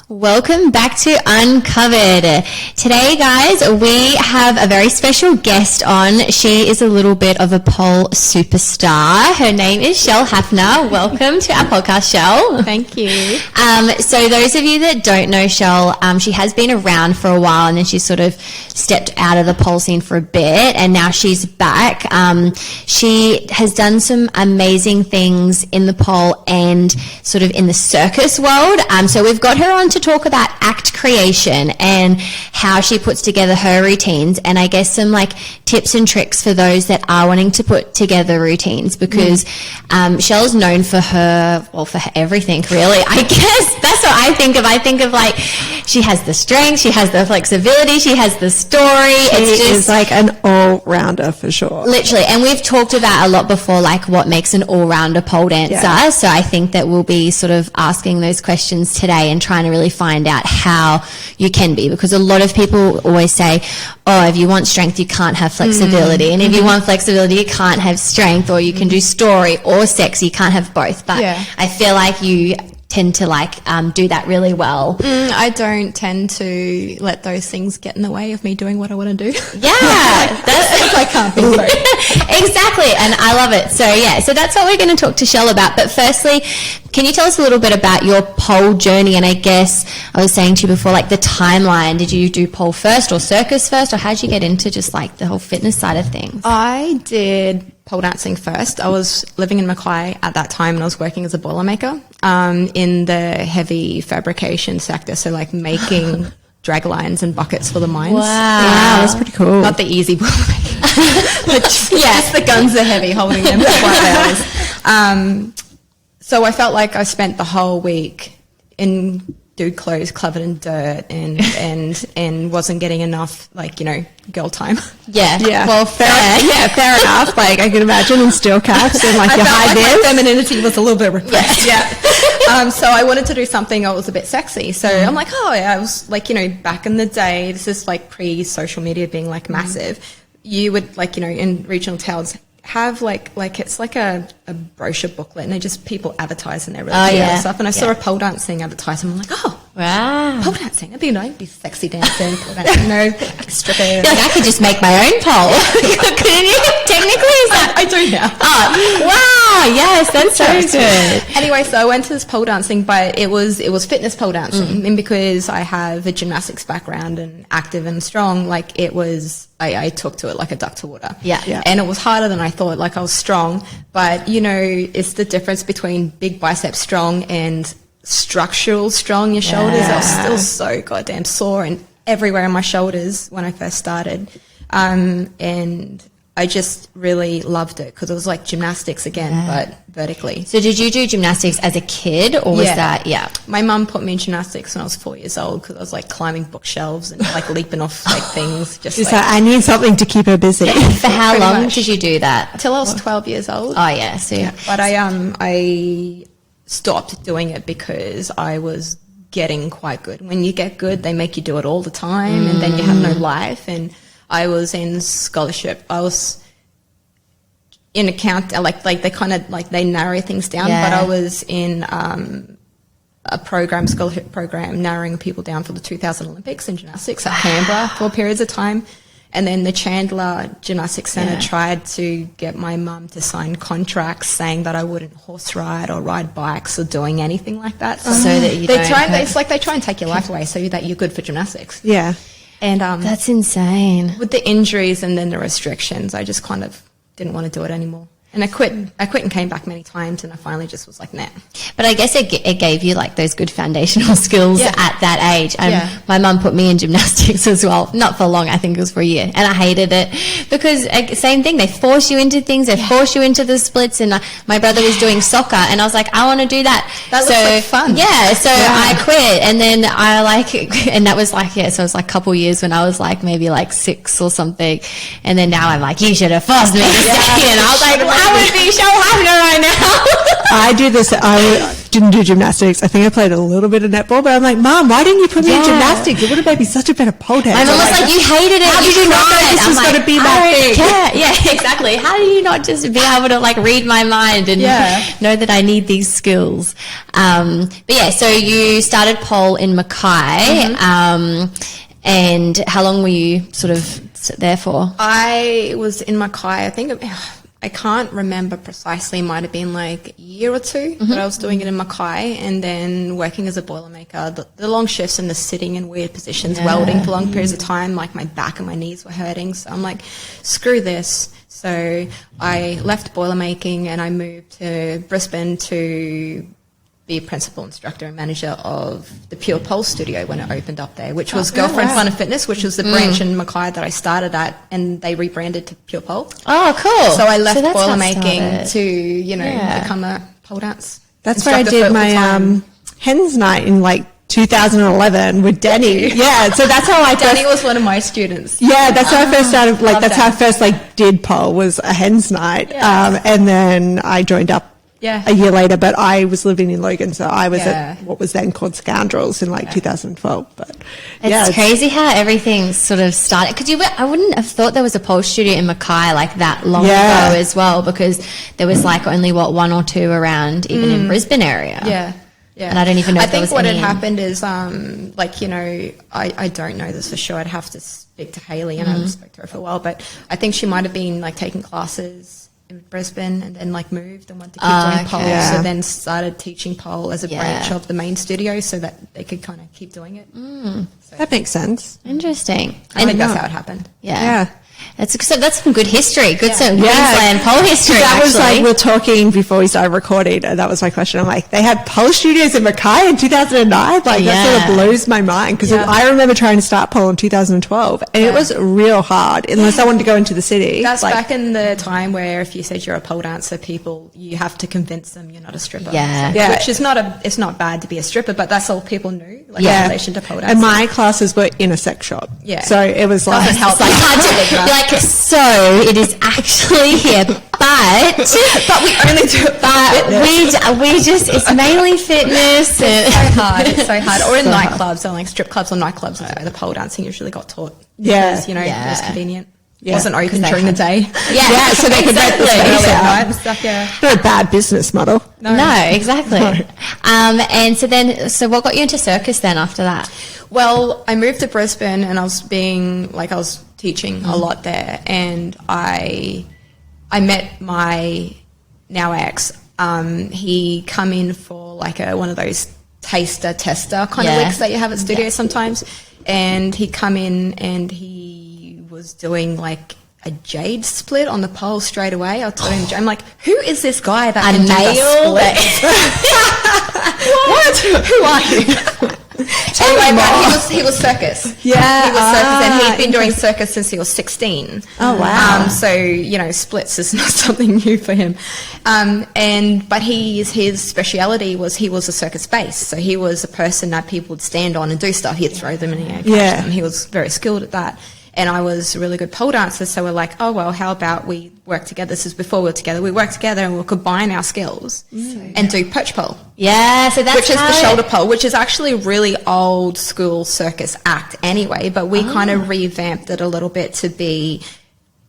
Welcome back to Uncovered. Today, guys, we have a very special guest on. She is a little bit of a pole superstar. Her name is Chelle Hafner. Welcome to our podcast, Chelle. Thank you. So those of you that don't know Chelle, she has been around for a while and then she sort of stepped out of the pole scene for a bit and now she's back. She has done some amazing things in the pole and sort of in the circus world. So we've got her on to talk about act creation and how she puts together her routines, and I guess some like tips and tricks for those that are wanting to put together routines, because Chelle's known for her everything, really. I guess that's what I think of. I think of like she has the strength, she has the flexibility, she has the story. She is like an all-rounder for sure. Literally, and we've talked about a lot before, like what makes an all-rounder pole dancer. Yeah. So I think that we'll be sort of asking those questions today and trying to really find out how you can be, because a lot of people always say, oh, if you want strength, you can't have flexibility. And if you want flexibility, you can't have strength, or you can do story or sex, you can't have both. But I feel like you tend to do that really well. I don't tend to let those things get in the way of me doing what I want to do. Yeah. That's I can't be so. Exactly. And I love it. So that's what we're going to talk to Chelle about. But firstly, can you tell us a little bit about your pole journey? And I guess I was saying to you before, like the timeline. Did you do pole first or circus first, or how did you get into just like the whole fitness side of things? I did pole dancing first. I was living in Mackay at that time and I was working as a boilermaker in the heavy fabrication sector. So like making drag lines and buckets for the mines. Wow, that's pretty cool. Not the easy boilermaker. But just the guns are heavy, holding them for 5 hours. So I felt like I spent the whole week in dude clothes covered in dirt and wasn't getting enough, girl time. Yeah. Well, fair enough. Like I can imagine in steel caps and like your high vis. My femininity was a little bit repressed. Yeah. So I wanted to do something that was a bit sexy. So I'm like, I was back in the day, this is like pre-social media being like massive. You would in regional towns have it's like a brochure booklet, and they just people advertise and they're really stuff. And I saw a pole dancing advertisement. I'm like, oh wow, pole dancing, that'd be nice, be sexy dancing, pole dancing, stripping. Like I could just make my own pole. Couldn't you? Technically, is that? I do now. Oh wow, yes, that's so good. Anyway, so I went to this pole dancing, but it was fitness pole dancing, and because I have a gymnastics background and active and strong, I took to it like a duck to water. Yeah. And it was harder than I thought. Like I was strong, but it's the difference between big bicep strong and structural strong. Your shoulders are still so goddamn sore and everywhere in my shoulders when I first started. And I just really loved it because it was like gymnastics again, but vertically. So did you do gymnastics as a kid, or was that, My mum put me in gymnastics when I was 4 years old because I was like climbing bookshelves and like leaping off like things. Just I need something to keep her busy. For how long did you do that? Until I was 12 years old. Oh yeah, so But I stopped doing it because I was getting quite good. When you get good, they make you do it all the time, and then you have no life. And I was in scholarship. I was in account, they kind of they narrow things down, but I was in a scholarship program, narrowing people down for the 2000 Olympics in gymnastics at Canberra for periods of time. And then the Chandler Gymnastics Centre tried to get my mum to sign contracts saying that I wouldn't horse ride or ride bikes or doing anything like that. So that you it's like they try and take your life away so that you're good for gymnastics. Yeah. And that's insane. With the injuries and then the restrictions, I just kind of didn't want to do it anymore. And I quit and came back many times, and I finally just was like, nah. But I guess it gave you like those good foundational skills at that age. My mum put me in gymnastics as well. Not for long, I think it was for a year. And I hated it because same thing, they force you into things, they force you into the splits. And my brother was doing soccer and I was like, I want to do that. That looks like fun. Yeah, so I quit, and then and that was so it was like a couple years when I was like maybe like 6 or something. And then now I'm like, you should have forced me to stay. And I was like, I would be Chelle Hafner right now. I do this. I didn't do gymnastics. I think I played a little bit of netball, but I'm like, Mom, why didn't you put me in gymnastics? It would have made me such a better pole dancer. My mum was like, you hated it. How did you not know this was going to be my thing? Yeah, exactly. How do you not just be able to like read my mind and know that I need these skills? But yeah, so you started pole in Mackay. And how long were you sort of there for? I was in Mackay, I think, I can't remember precisely, might have been like a year or two that I was doing it in Mackay, and then working as a boilermaker, the long shifts and the sitting in weird positions, welding for long periods of time, like my back and my knees were hurting. So I'm like, screw this. So I left boilermaking and I moved to Brisbane to be a principal instructor and manager of the Pure Pole studio when it opened up there, which was Girlfriend Fun and Fitness, which was the branch in Mackay that I started at, and they rebranded to Pure Pole. Oh, cool. So I left boilermaking to, become a pole dance That's where I did my hens night in like 2011 with Denny. Yeah, so that's how I Denny was one of my students. Yeah, that's how I first started, like, that's how I first, like, did pole, was a hens night. And then I joined up a year later, but I was living in Logan, so I was at what was then called Scoundrels in like 2012. But it's crazy how everything sort of started, because I wouldn't have thought there was a pole studio in Mackay like that long ago as well, because there was like only one or two around even in Brisbane area. Yeah. And I don't even know if there was I think what any had happened is, I don't know this for sure. I'd have to speak to Hayley, and I haven't spoken to her for a while, but I think she might have been like taking classes in Brisbane and then like moved and wanted to keep doing pole, so then started teaching pole as a branch of the main studio so that they could kind of keep doing it. So that makes sense. Interesting. I think that's how it happened. Yeah. That's some good history. Queensland pole history. That was like, we're talking before we started recording, and that was my question. I'm like, they had pole studios in Mackay in 2009? Like, that sort of blows my mind, because I remember trying to start pole in 2012, and it was real hard, unless I wanted to go into the city. That's like, back in the time where if you said you're a pole dancer, you have to convince them you're not a stripper. Which is it's not bad to be a stripper, but that's all people knew, like in relation to pole dancing. And my classes were in a sex shop. So it was like... Doesn't help. Like, so it is actually here, but we only do it we just, it's mainly fitness. It's so hard. Or in nightclubs, or like strip clubs or nightclubs is where the pole dancing usually got taught. Because, it was convenient. It wasn't open during the day. So they could rent the space at night and stuff, Not a bad business model. No, exactly. And so what got you into Circus then after that? Well, I moved to Brisbane and I was teaching a lot there, and I met my now ex. He come in for like one of those tester kind of weeks that you have at studios sometimes, and he come in and he was doing like a jade split on the pole straight away. I told him, I'm like, who is this guy that can do a split? What? Who are you? Anyway, he was Circus. He was Circus, and he'd been doing Circus since he was 16. Oh, wow. So, splits is not something new for him. But his speciality was he was a circus bass. So he was a person that people would stand on and do stuff. He'd throw them and catch them. He was very skilled at that. And I was a really good pole dancer, so we're like, oh, well, how about we work together? This is before we were together. We work together and we'll combine our skills and do perch pole. Yeah, so that's which is the shoulder pole, which is actually a really old school circus act anyway, but we kind of revamped it a little bit to be,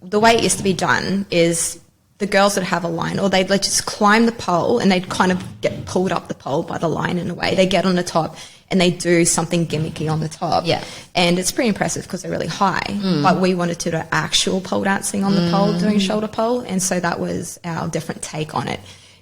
the way it used to be done is the girls would have a line, or they'd just climb the pole and they'd kind of get pulled up the pole by the line in a way. They get on the top and they do something gimmicky on the top. Yeah. And it's pretty impressive because they're really high. But we wanted to do actual pole dancing on the pole, doing shoulder pole. And so that was our different take on it.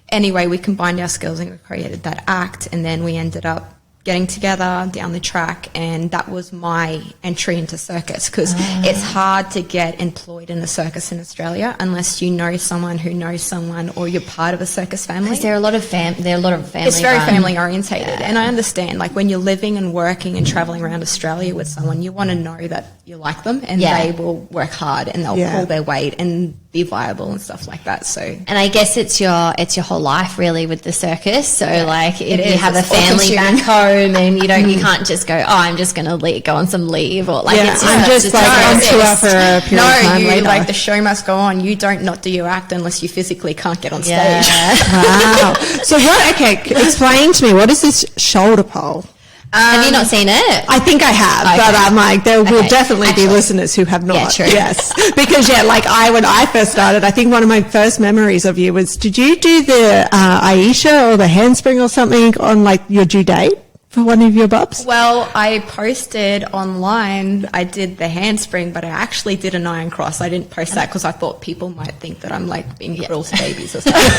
Anyway, we combined our skills and we created that act. And then we ended up getting together down the track, and that was my entry into circus, because it's hard to get employed in a circus in Australia unless you know someone who knows someone, or you're part of a circus family. There are a lot of family. It's very family orientated, and I understand. Like when you're living and working and traveling around Australia with someone, you want to know that you like them, and they will work hard and they'll pull their weight and be viable and stuff like that. So, and I guess it's your whole life really with the circus. So like if you have a it's family back home and you can't just go, I'm just going to go on some leave, or like I'm just like on tour for a period of time later. Like the show must go on. You don't not do your act unless you physically can't get on stage. Wow. So explain to me, what is this shoulder pole? Have you not seen it? I think I have, but I'm like, there will definitely be listeners who have not. Yeah, true. Yes. Because when I first started, I think one of my first memories of you was, did you do the Aisha or the handspring or something on like your due date for one of your bubs? Well, I posted online, I did the handspring, but I actually did an iron cross. I didn't post that because I thought people might think that I'm like being cruel to babies or something.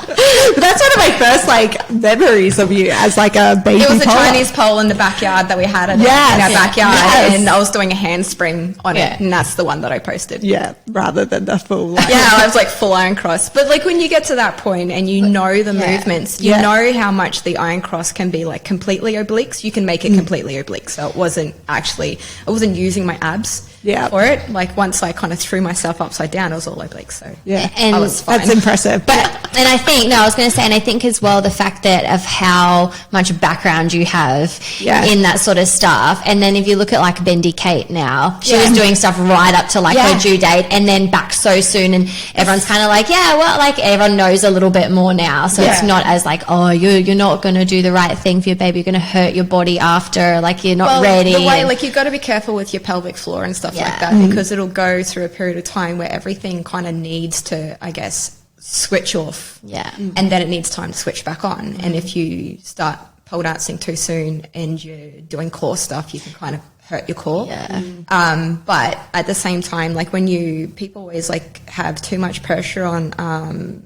But that's one of my first memories of you as like a baby. It was a Chinese pole in the backyard that we had in our backyard, and I was doing a handspring on it, and that's the one that I posted. Yeah, rather than the full. I was like full iron cross. But like when you get to that point and you know the movements, you know how much the iron cross can be like completely obliques. You can make it completely oblique. So it wasn't I wasn't using my abs for it. Like once I kind of threw myself upside down, it was all oblique. So and I was fine. That's impressive. And I was going to say, and I think as well the fact that of how much background you have in that sort of stuff, and then if you look at like Bendy Kate now, she was doing stuff right up to like her due date, and then back so soon, and everyone's kind of like, everyone knows a little bit more now, so it's not as like, oh, you're not going to do the right thing for your baby, you're going to hurt your body after, like you're not ready. The way, like you've got to be careful with your pelvic floor and stuff like that, because it'll go through a period of time where everything kind of needs to, I guess, switch off, and then it needs time to switch back on. And if you start pole dancing too soon and you're doing core stuff, you can kind of hurt your core. But at the same time, like when people always like have too much pressure on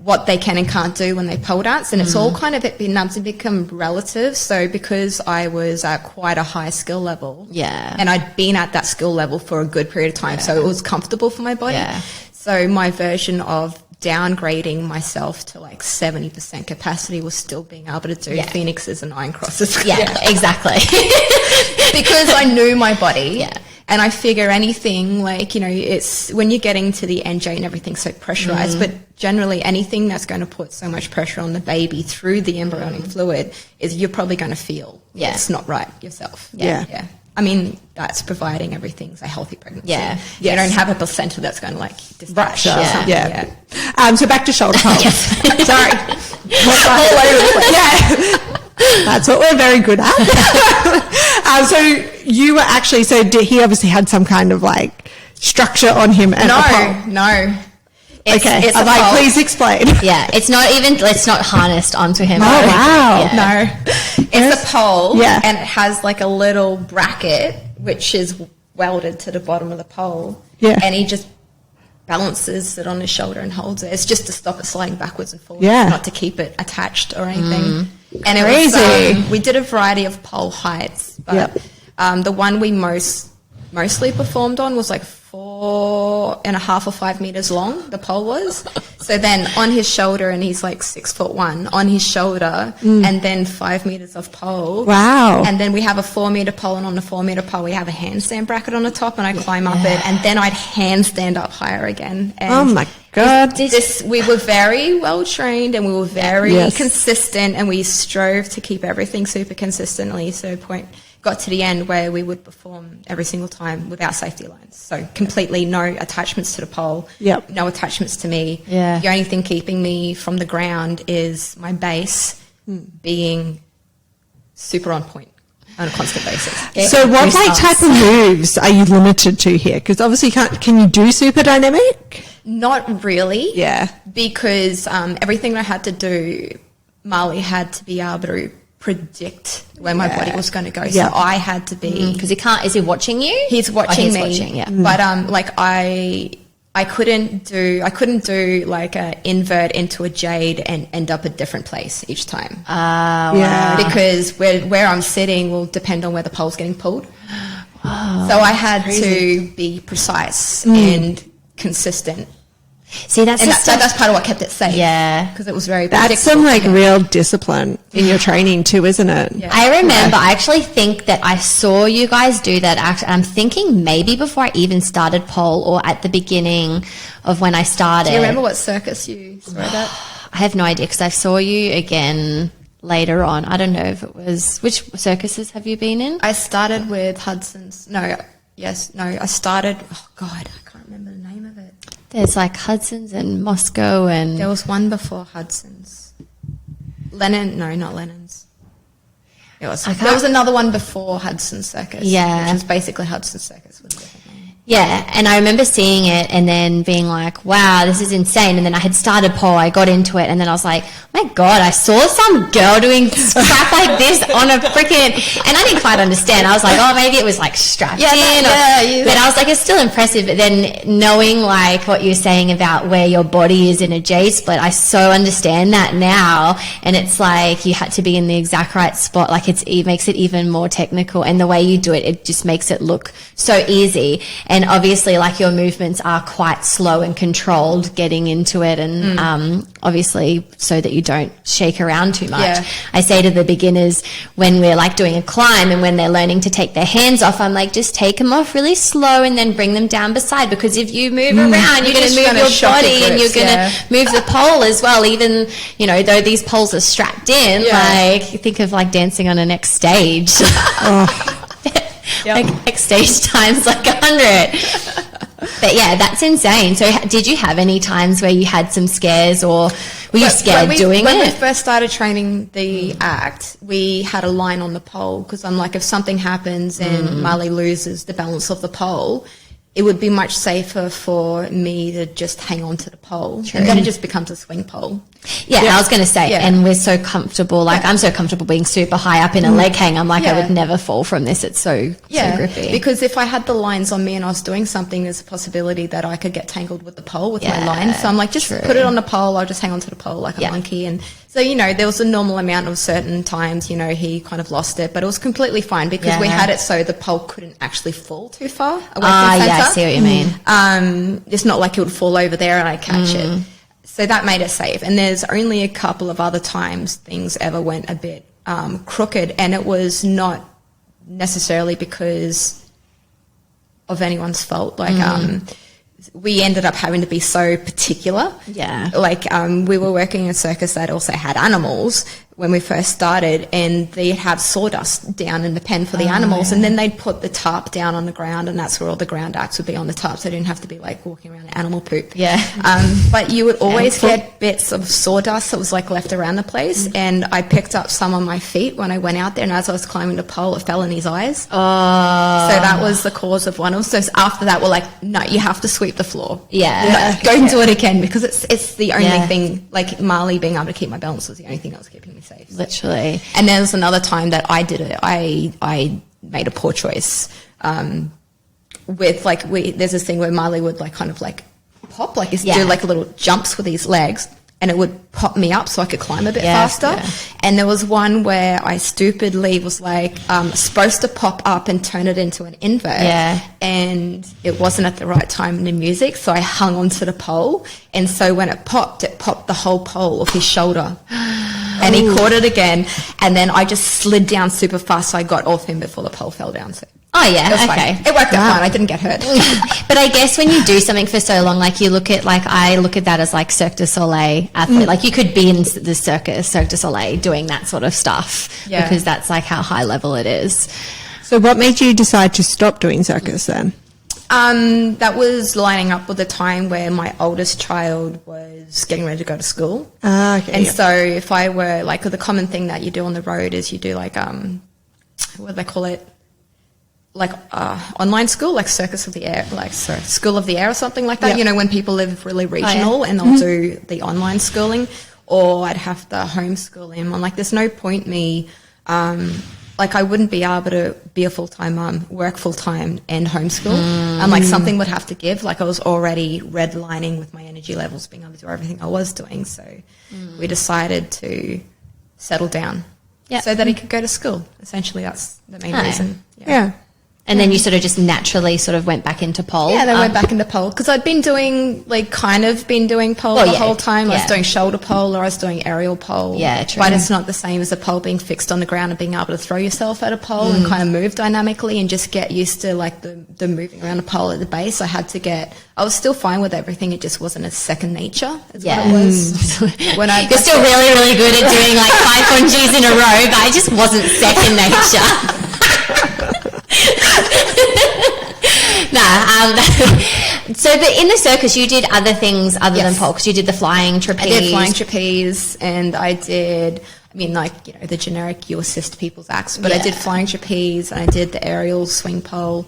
what they can and can't do when they pole dance, and it's all kind of become relative. So because I was at quite a high skill level, and I'd been at that skill level for a good period of time, so it was comfortable for my body. So my version of downgrading myself to like 70% capacity was still being able to do phoenixes and iron crosses. Exactly. Because I knew my body. And I figure anything like, it's when you're getting to the NJ and everything's so pressurized, but generally anything that's going to put so much pressure on the baby through the embryonic fluid is you're probably going to feel it's not right yourself. I mean, that's providing everything's a healthy pregnancy. You don't have a placenta that's going to like distract or something. So back to shoulder pole. Sorry. All over the place. That's what we're very good at. So you were actually, he obviously had some kind of like structure on him and a pole. No. It's I'm like, please explain. It's not harnessed onto him. Oh, wow. No. It's a pole, and it has like a little bracket which is welded to the bottom of the pole. And he just balances it on his shoulder and holds it. It's just to stop it sliding backwards and forwards, not to keep it attached or anything. And it was, we did a variety of pole heights, but the one we mostly performed on was like 4.5 or 5 meters long, the pole was. So then on his shoulder, and he's like 6'1", on his shoulder, and then 5 meters of pole. Wow. And then we have a 4 meter pole, and on the 4 meter pole we have a handstand bracket on the top, and I climb up it, and then I'd handstand up higher again. And oh my God. We were very well trained, and we were very consistent, and we strove to keep everything super consistently. So got to the end where we would perform every single time without safety lines. So completely no attachments to the pole, no attachments to me. The only thing keeping me from the ground is my base being super on point on a constant basis. So what type of moves are you limited to here? Because obviously can you do super dynamic? Not really. Yeah. Because everything I had to do, Marley had to be able to predict where my body was going to go. So I had to be... Because he can't... Is he watching you? He's watching me. Watching, But I couldn't do like a invert into a jade and end up a different place each time. Because where I'm sitting will depend on where the pole's getting pulled. So I had to be precise and consistent See, that's that's part of what kept it safe. Yeah. Because it was very That's some like real discipline in your training too, isn't it? Yeah. I remember, I actually think that I saw you guys do that. I'm thinking maybe before I even started pole or at the beginning of when I started. Do you remember what circus you saw at? I have no idea because I saw you again later on. I don't know if it was, which circuses have you been in? I started with Hudson's. I started, oh God, I can't remember the name of it. There's like Hudson's and Moscow and... There was one before Hudson's. Not Lennon's. There was another one before Hudson's Circus. Yeah. Which was basically Hudson's Circus with a different name. Yeah, and I remember seeing it and then being like, wow, this is insane. And then I had started pole, I got into it, and then I was like, oh my God, I saw some girl doing crap like this on a freaking... And I didn't quite understand. I was like, oh, maybe it was like strapped in. But I was like, it's still impressive. But then knowing like what you're saying about where your body is in a J-split, I so understand that now. And it's like you had to be in the exact right spot. Like it makes it even more technical. And the way you do it, it just makes it look so easy. And obviously, like your movements are quite slow and controlled getting into it, and obviously so that you don't shake around too much. Yeah. I say to the beginners when we're like doing a climb and when they're learning to take their hands off, I'm like, just take them off really slow and then bring them down beside, because if you move around, you're going to move your body and you're going to move the pole as well. Even, though these poles are strapped in, like think of like dancing on a next stage. Like next stage times like 100. But yeah, that's insane. So did you have any times where you had some scares, or were you scared doing it? When we first started training the act, we had a line on the pole, because I'm like, if something happens and Marley loses the balance of the pole, it would be much safer for me to just hang on to the pole. True. And then it just becomes a swing pole. Yeah, I was going to say, and we're so comfortable. Like, I'm so comfortable being super high up in a leg hang. I'm like, I would never fall from this. It's so grippy. Because if I had the lines on me and I was doing something, there's a possibility that I could get tangled with the pole with my line. So I'm like, just put it on the pole. I'll just hang on to the pole like a monkey. And so, there was a normal amount of certain times, he kind of lost it, but it was completely fine because we had it so the pole couldn't actually fall too far away from center. Yeah, I see what you mean. It's not like it would fall over there and I catch it. So that made it safe. And there's only a couple of other times things ever went a bit crooked, and it was not necessarily because of anyone's fault. Like, we ended up having to be so particular. Yeah. Like, we were working in a circus that also had animals when we first started, and they'd have sawdust down in the pen for the animals, and then they'd put the tarp down on the ground, and that's where all the ground acts would be, on the tarp, so they didn't have to be like walking around in animal poop. Yeah. But you would always get bits of sawdust that was like left around the place, and I picked up some on my feet when I went out there, and as I was climbing the pole, it fell in his eyes. Oh. So that was the cause of one of them. So after that, we're like, no, you have to sweep the floor. Yeah. Go and do it again, because it's the only thing, like Marley being able to keep my balance was the only thing that was keeping me safe. Literally. And there was another time that I did it. I made a poor choice. With like, there's this thing where Marley would like kind of like pop, like do like little jumps with his legs, and it would pop me up so I could climb a bit faster. Yeah. And there was one where I stupidly was like supposed to pop up and turn it into an invert. Yeah. And it wasn't at the right time in the music, so I hung onto the pole. And so when it popped the whole pole off his shoulder. And he caught it again. And then I just slid down super fast, so I got off him before the pole fell down. So oh, yeah, okay. Fine. It worked out fine. I didn't get hurt. But I guess when you do something for so long, like you look at, like I look at that as like Cirque du Soleil athlete. Like you could be in the Cirque du Soleil doing that sort of stuff because that's like how high level it is. So what made you decide to stop doing circus then? That was lining up with the time where my oldest child was getting ready to go to school. Okay. And so if I were, like, the common thing that you do on the road is you do, like, what do they call it? Like, online school, like Circus of the Air, like School of the Air or something like that. Yep. When people live really regional and they'll do the online schooling, or I'd have to homeschool him. I'm like, there's no point me... like I wouldn't be able to be a full-time mum, work full-time and homeschool. Like something would have to give. Like I was already redlining with my energy levels, being able to do everything I was doing. So we decided to settle down so that he could go to school. Essentially, that's the main reason. Yeah. And then you sort of just naturally sort of went back into pole. Yeah, then went back into pole because I'd been doing pole the whole time. I was doing shoulder pole or I was doing aerial pole. Yeah, true. But it's not the same as a pole being fixed on the ground and being able to throw yourself at a pole and kind of move dynamically and just get used to like the moving around a pole at the base. I was still fine with everything. It just wasn't a second nature as what it was. You're still really, really good at doing like 5 bungees in a row, but it just wasn't second nature. But in the circus you did other things other than pole, because you did the flying trapeze. I did flying trapeze, and I did, the generic you assist people's acts, but I did flying trapeze, and I did the aerial swing pole,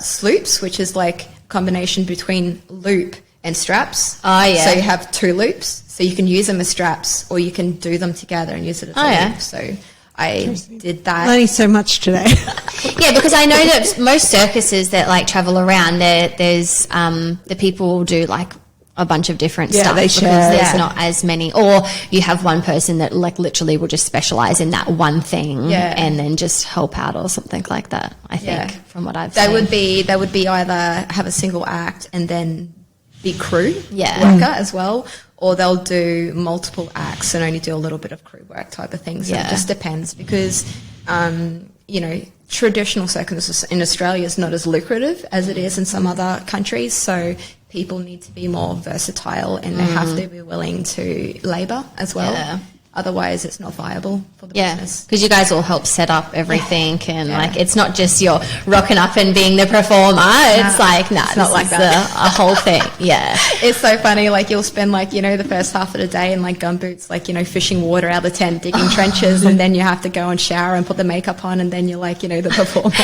sloops, which is like a combination between loop and straps. Oh, yeah. So you have 2 loops, so you can use them as straps or you can do them together and use it as a loop. So I did that. Learning so much today. Yeah, because I know that most circuses that like travel around, there's the people do like a bunch of different stuff they because share. There's not as many, or you have one person that like literally will just specialize in that one thing and then just help out or something like that. I think from what I've seen, they would be either have a single act and then be crew worker as well, or they'll do multiple acts and only do a little bit of crew work type of thing. So it just depends because, traditional circus in Australia is not as lucrative as it is in some other countries. So people need to be more versatile and they have to be willing to labour as well. Yeah. Otherwise, it's not viable for the business. Because you guys all help set up everything and like it's not just you're rocking up and being the performer. It's like, it's not like that. A whole thing. Yeah. It's so funny. Like you'll spend like, the first half of the day in like gumboots, like, fishing water out of the tent, digging trenches, and then you have to go and shower and put the makeup on and then you're like, the performer.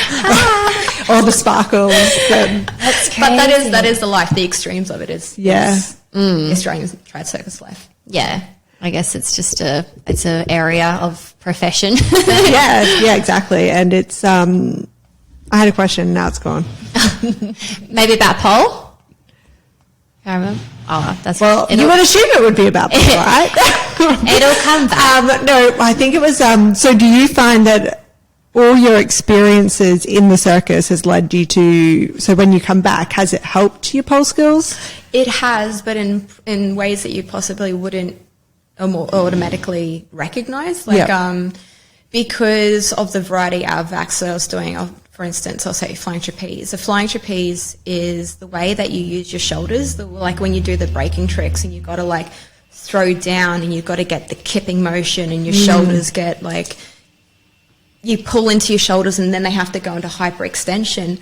All the sparkles. That's crazy. But that is the life. The extremes of it is the Australian trad circus life. Yeah. I guess it's just it's a area of profession. yeah, exactly. And it's, I had a question, now it's gone. Maybe about pole? I remember. Oh, that's well. You would assume it would be about pole, right? It'll come back. No, I think it was. So, do you find that all your experiences in the circus has led you to? So, when you come back, has it helped your pole skills? It has, but in ways that you possibly wouldn't more automatically recognize, because of the variety of acts that I was doing. For instance, I'll say flying trapeze. The flying trapeze is the way that you use your shoulders, like when you do the breaking tricks and you've got to like throw down and you've got to get the kipping motion and your shoulders get like, you pull into your shoulders and then they have to go into hyperextension.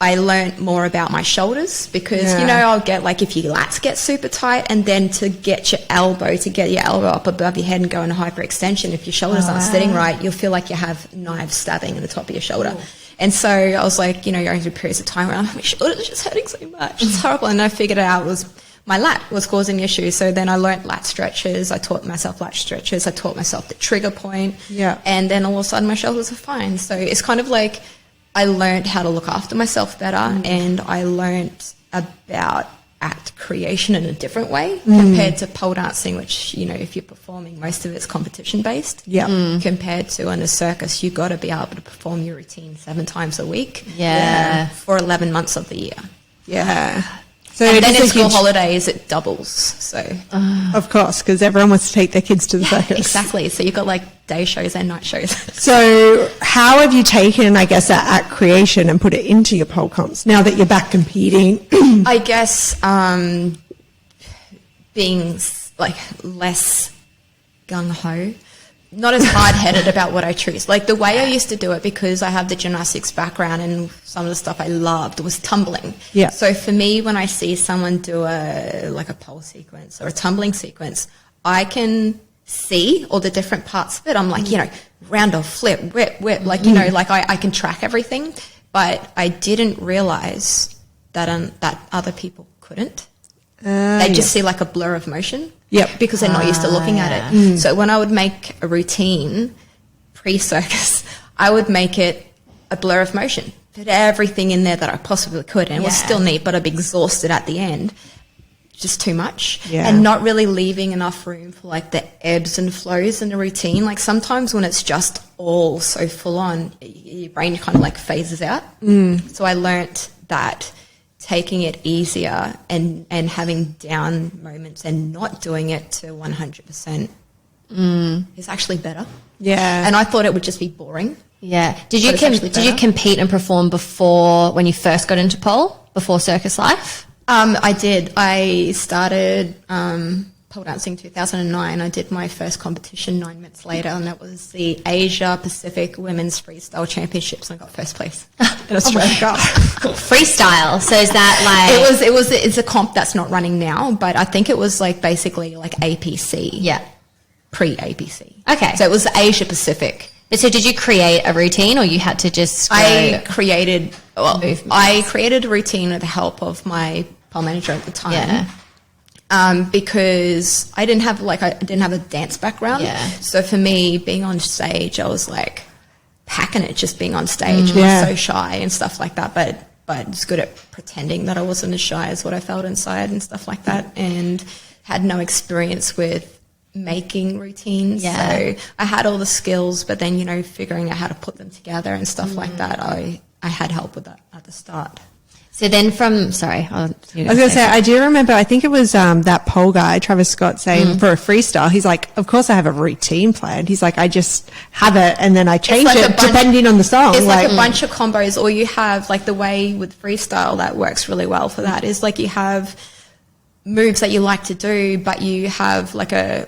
I learned more about my shoulders because, I'll get like if your lats get super tight and then to get your elbow up above your head and go into hyperextension, if your shoulders aren't sitting right, you'll feel like you have knives stabbing in the top of your shoulder. Ooh. And so I was like, going through periods of time where my shoulders are just hurting so much. It's horrible. And I figured out it was my lat was causing the issue. So then I learnt lat stretches. I taught myself lat stretches. I taught myself the trigger point. Yeah. And then all of a sudden my shoulders are fine. So it's kind of like, I learned how to look after myself better and I learned about act creation in a different way compared to pole dancing, which, if you're performing, most of it's competition based. Yeah. Compared to in a circus, you've got to be able to perform your routine 7 times a week. Yeah. For 11 months of the year. Yeah. So and then at school holidays, it doubles. So of course, because everyone wants to take their kids to the circus. Exactly. So you've got like day shows and night shows. So how have you taken, I guess, that act creation and put it into your pole comps now that you're back competing? I guess being like less gung-ho. Not as hard-headed about what I choose. Like the way I used to do it, because I have the gymnastics background and some of the stuff I loved was tumbling. Yeah. So for me, when I see someone do a pole sequence or a tumbling sequence, I can see all the different parts of it. I'm like, round off, flip, whip, like, I can track everything. But I didn't realize that other people couldn't. They just see like a blur of motion. Yep. Because they're not used to looking at it. So when I would make a routine pre-circus, I would make it a blur of motion. Put everything in there that I possibly could, and it was still neat, but I'd be exhausted at the end. just too much, Yeah. and not really leaving enough room for like the ebbs and flows in a routine. Like sometimes when it's just all so full on, your brain kind of like phases out. So I learnt that taking it easier and having down moments and not doing it to 100% is actually better. Yeah. And I thought it would just be boring. Yeah. Did you But it's actually did you better. compete and perform before, when you first got into pole, before Circus life? I did. I started pole dancing in 2009. I did my first competition 9 months later, and that was the Asia Pacific Women's Freestyle Championships, and I got first place in Australia. Freestyle. So is that like It's a comp that's not running now, but I think it was like basically like APC. Yeah. Pre-APC. Okay. So it was Asia Pacific. So did you create a routine, or you had to just go I created movements? a routine with the help of my pole manager at the time. Yeah. Because I didn't have a dance background. Yeah. So for me, being on stage, I was like packing it, just being on stage. I Yeah. was so shy and stuff like that, but it's good at pretending that I wasn't as shy as what I felt inside and stuff like that, and had no experience with making routines. Yeah. So I had all the skills, but then, figuring out how to put them together and stuff like that, I had help with that at the start. So then I was I was going to say, I do remember, I think it was that pole guy, Travis Scott, saying for a freestyle, he's like, of course I have a routine plan. He's like, I just have it and then I change like it depending on the song. It's like a bunch of combos, or you have like the way with freestyle that works really well for that is like you have moves that you like to do, but you have like a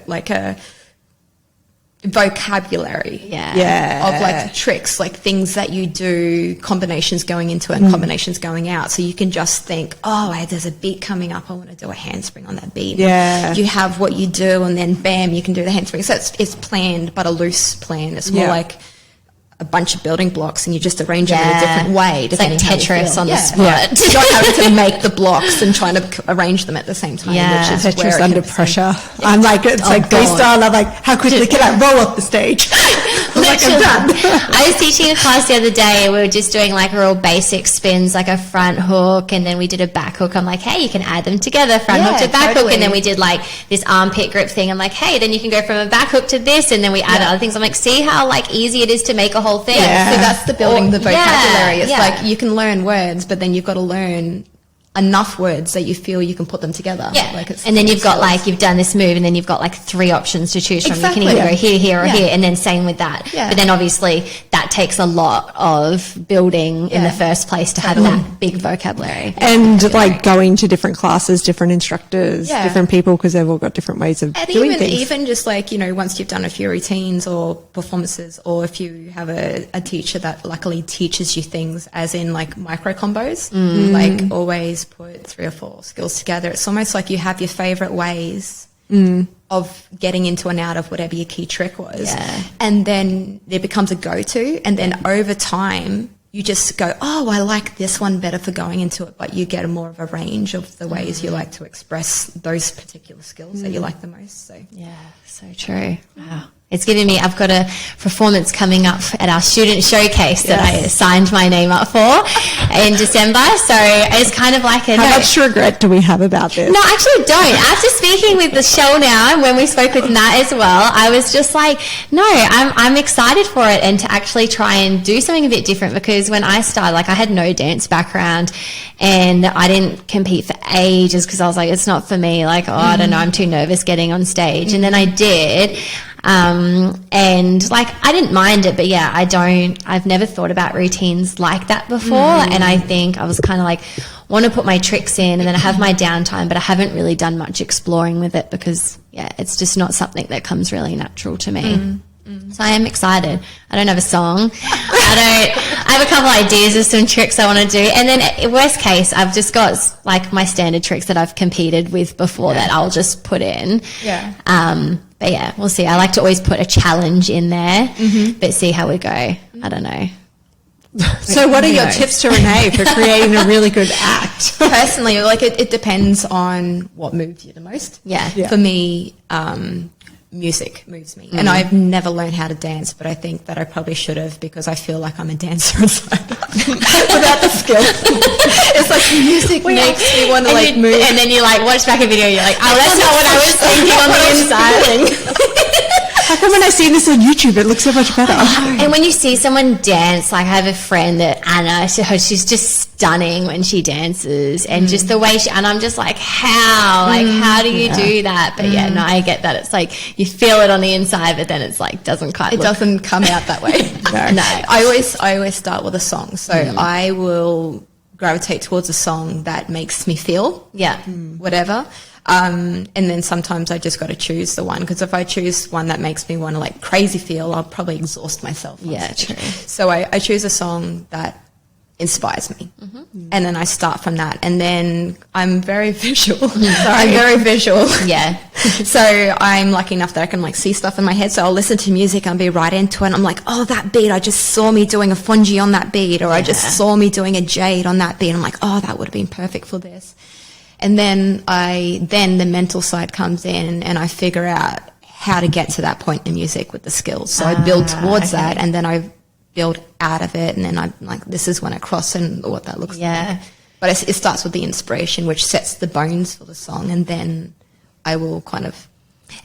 vocabulary of like tricks, like things that you do, combinations going into it and combinations going out. So you can just think, there's a beat coming up, I want to do a handspring on that beat. Yeah. You have what you do, and then bam, you can do the handspring. So it's planned, but a loose plan. It's more like a bunch of building blocks, and you just arrange them in a different way. It's like Tetris on the spot. You're not having to make the blocks and trying to arrange them at the same time. Yeah. Which is where Tetris it under can- pressure. I'm like, it's like freestyle. I'm like, how quickly can I roll up the stage? I'm like, I'm done. I was teaching a class the other day. We were just doing like real basic spins, like a front hook, and then we did a back hook. I'm like, hey, you can add them together, front hook to back hook, and then we did like this armpit grip thing. I'm like, hey, then you can go from a back hook to this, and then we added other things. I'm like, see how like easy it is to make a whole thing. Yeah. So that's the building the vocabulary. It's yeah. like you can learn words, but then you've got to learn enough words that you feel you can put them together. Yeah, Like it's and then you've got like, you've done this move, and then you've got like 3 options to choose from. Exactly. You can either go Yeah. here, or here, and then same with that. Yeah. But then obviously that takes a lot of building in the first place to have that big vocabulary. And like going to different classes, different instructors, different people, because they've all got different ways of And doing things. even just like, once you've done a few routines or performances, or if you have a teacher that luckily teaches you things as in like micro combos, like always put 3 or 4 skills together. It's almost like you have your favorite ways of getting into and out of whatever your key trick was. Yeah. And then it becomes a go-to. And then over time, you just go, I like this one better for going into it, but you get more of a range of the ways you like to express those particular skills that you like the most. So Yeah, so true. Wow. It's giving me, I've got a performance coming up at our student showcase that I signed my name up for in December. So it's kind of like How much regret do we have about this? No, I actually don't. After speaking with the Chelle now, and when we spoke with Nat as well, I was just like, no, I'm excited for it, and to actually try and do something a bit different, because when I started, like I had no dance background and I didn't compete for ages because I was like, it's not for me. Like, I don't know, I'm too nervous getting on stage. And then I did. And like, I didn't mind it, but yeah, I've never thought about routines like that before. And I think I was kind of like, want to put my tricks in, and then I have my downtime, but I haven't really done much exploring with it because it's just not something that comes really natural to me. So I am excited. I don't have a song. I have a couple ideas of some tricks I want to do. And then worst case, I've just got like my standard tricks that I've competed with before that I'll just put in. Yeah. But yeah, we'll see. I like to always put a challenge in there, but see how we go. I don't know. So what are your tips to Renee for creating a really good act? Personally, like it depends on what moves you the most. Yeah. For me, music moves me. And I've never learned how to dance, but I think that I probably should have, because I feel like I'm a dancer inside. without the skill. It's like the music makes me want to like move. And then you like watch back a video and you're like, oh, that's not what I was thinking on the inside. How come when I see this on YouTube, it looks so much better? And when you see someone dance, like I have a friend that Anna, she's just stunning when she dances, and just the way and I'm just like, how? Like, how do you do that? But yeah, no, I get that. It's like you feel it on the inside, but then it's like doesn't come out that way. No. I always start with a song, so I will gravitate towards a song that makes me feel whatever. And then sometimes I just got to choose the one, because if I choose one that makes me want to like crazy feel, I'll probably exhaust myself. Yeah, true. So I choose a song that inspires me, and then I start from that. And then I'm very visual. I'm very visual. Yeah. So I'm lucky enough that I can like see stuff in my head. So I'll listen to music and be right into it. And I'm like, oh, that beat, I just saw me doing a fungi on that beat, or I just saw me doing a jade on that beat. I'm like, oh, that would have been perfect for this. And then the mental side comes in, and I figure out how to get to that point in music with the skills. So I build towards that, and then I build out of it, and then I'm like, this is when I cross and what that looks like. But it starts with the inspiration, which sets the bones for the song, and then I will kind of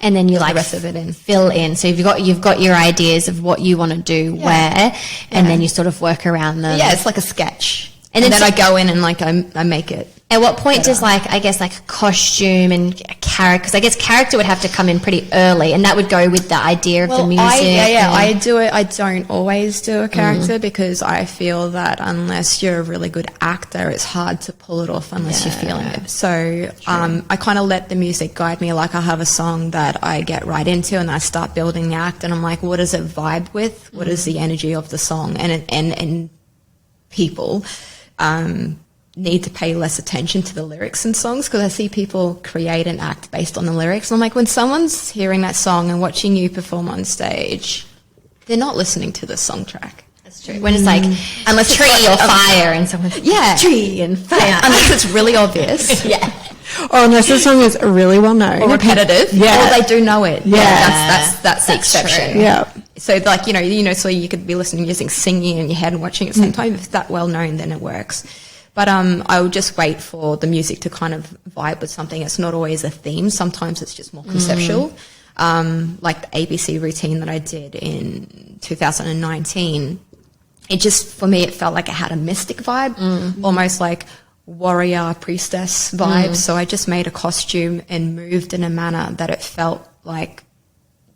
and then you like the rest of it in. Fill in. So you've got your ideas of what you want to do where, and then you sort of work around them. Yeah, it's like a sketch. And then I go in and like I make it. At what point does I guess a costume and a character, because I guess character would have to come in pretty early, and that would go with the idea of the music. I do it. I don't always do a character because I feel that unless you're a really good actor, it's hard to pull it off unless you're feeling it. So I kind of let the music guide me. Like I have a song that I get right into, and I start building the act, and I'm like, what does it vibe with? What is the energy of the song? And people need to pay less attention to the lyrics in songs, because I see people create an act based on the lyrics. And I'm like, when someone's hearing that song and watching you perform on stage, they're not listening to the song track. That's true. When it's like, unless tree or fire, and someone's tree and fire. Unless it's really obvious. Or unless the song is really well known. Or repetitive. Yeah. Or they do know it. Yeah. That's the exception. True. Yeah. So like, so you could be listening to music, singing in your head and watching it at the same time. If it's that well known, then it works. But I would just wait for the music to kind of vibe with something. It's not always a theme. Sometimes it's just more conceptual. Like the ABC routine that I did in 2019, it just, for me, it felt like it had a mystic vibe, almost like warrior priestess vibe. So I just made a costume and moved in a manner that it felt like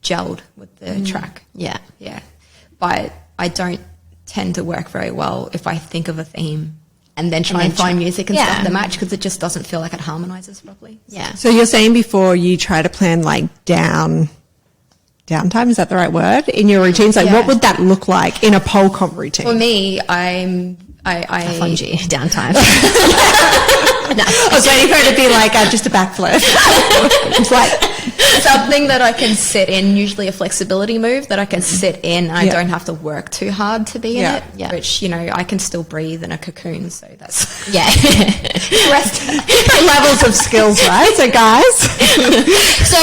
gelled with the track. Yeah. But I don't tend to work very well if I think of a theme and then try and find music and stuff to match, because it just doesn't feel like it harmonizes properly. So you're saying before you try to plan like downtime, is that the right word, in your routines? Like what would that look like in a pole comp routine? For me, I fungi downtime. I was waiting for it to be like just a backflip. It's like something that I can sit in, usually a flexibility move that I can sit in. I don't have to work too hard to be in it, which, I can still breathe in a cocoon. So that's different levels of skills, right? So guys, so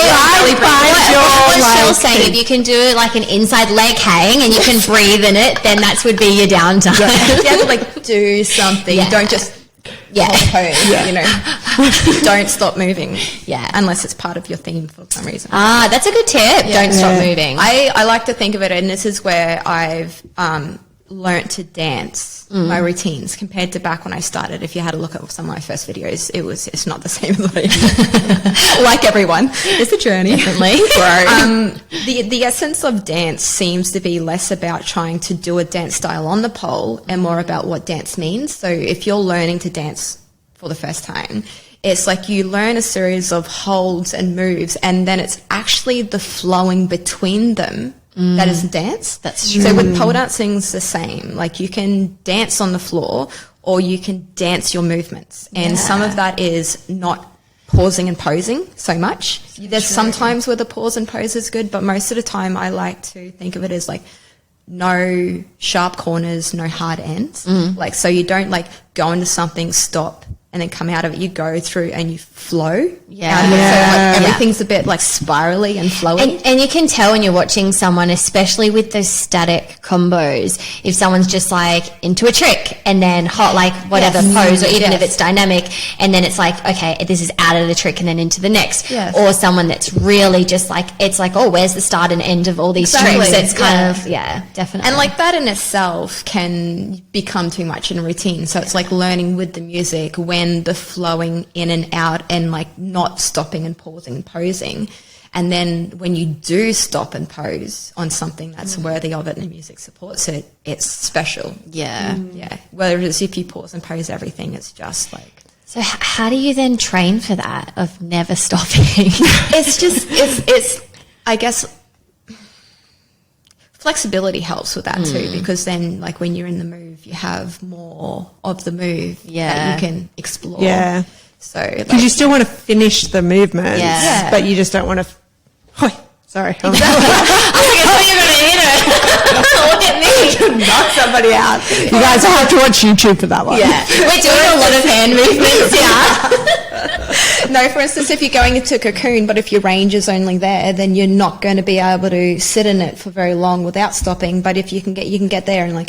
what's Chelle saying? If you can do like an inside leg hang and you can breathe in it, then that would be your downtime. You have to like do something. Don't just pose, don't stop moving. Unless it's part of your theme for some reason. That's a good tip. Don't stop moving. I like to think of it, and this is where I've learnt to dance my routines compared to back when I started. If you had a look at some of my first videos, it's not the same as what I do. Like everyone, it's a journey. Definitely. The essence of dance seems to be less about trying to do a dance style on the pole and more about what dance means. So if you're learning to dance for the first time, it's like you learn a series of holds and moves, and then it's actually the flowing between them that is dance. That's true. So with pole dancing, it's the same. Like you can dance on the floor, or you can dance your movements, and some of that is not pausing and posing so much. There's sometimes where the pause and pose is good, but most of the time I like to think of it as like no sharp corners, no hard ends. Like, so you don't like go into something, stop, and then come out of it, you go through and you flow. Yeah. Out of it. So like everything's a bit like spirally and flowy. And you can tell when you're watching someone, especially with those static combos, if someone's just like into a trick and then hot, like whatever pose, or even if it's dynamic, and then it's like, okay, this is out of the trick and then into the next. Yes. Or someone that's really just like, it's like, oh, where's the start and end of all these tricks? It's kind of, definitely. And like that in itself can become too much in a routine. So it's like learning with the music when the flowing in and out and like not stopping and pausing and posing. And then when you do stop and pose on something that's worthy of it and the music supports it, it's special. Yeah. Yeah. Whereas if you pause and pose everything, it's just like... So how do you then train for that of never stopping? it's I guess flexibility helps with that too, because then like when you're in the move, you have more of the move that you can explore. Yeah. So because you still want to finish the movement, but you just don't want to. Sorry. I was I thought you were going to hit it. Look at me. knock somebody out. You guys will have to watch YouTube for that one. Yeah. We're doing a lot of hand movements, yeah. No, for instance, if you're going into a cocoon, but if your range is only there, then you're not going to be able to sit in it for very long without stopping. But if you can get there and then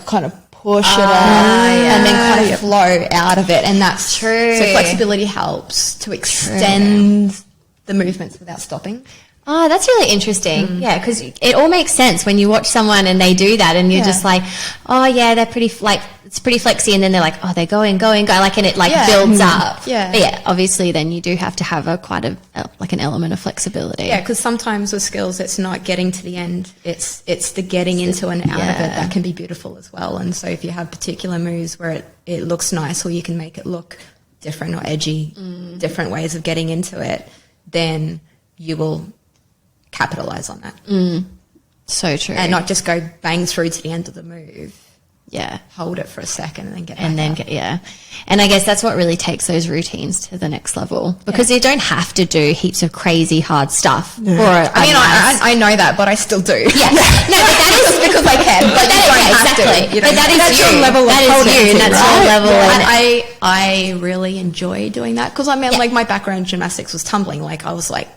kind of push it out and then kind of flow out of it, and that's true. So flexibility helps to extend the movements without stopping. Oh, that's really interesting. Yeah, because it all makes sense when you watch someone and they do that, and you're just like, oh yeah, they're pretty it's pretty flexy, and then they're like, oh, they're going, like, and it builds up. Yeah. But yeah, obviously, then you do have to have an element of flexibility. Yeah, because sometimes with skills, it's not getting to the end; it's the getting into and out of it that can be beautiful as well. And so, if you have particular moves where it looks nice, or you can make it look different or edgy, different ways of getting into it, then you will capitalize on that. So true. And not just go bang through to the end of the move. Yeah. Hold it for a second and then get back and then up. And I guess that's what really takes those routines to the next level, because you don't have to do heaps of crazy hard stuff. No. I know that, but I still do. Yeah. No, but that is because I can. But you don't have to. You don't But have your level of potency, and that's right? your level. And I really enjoy doing that, because like my background in gymnastics was tumbling. Like I was like,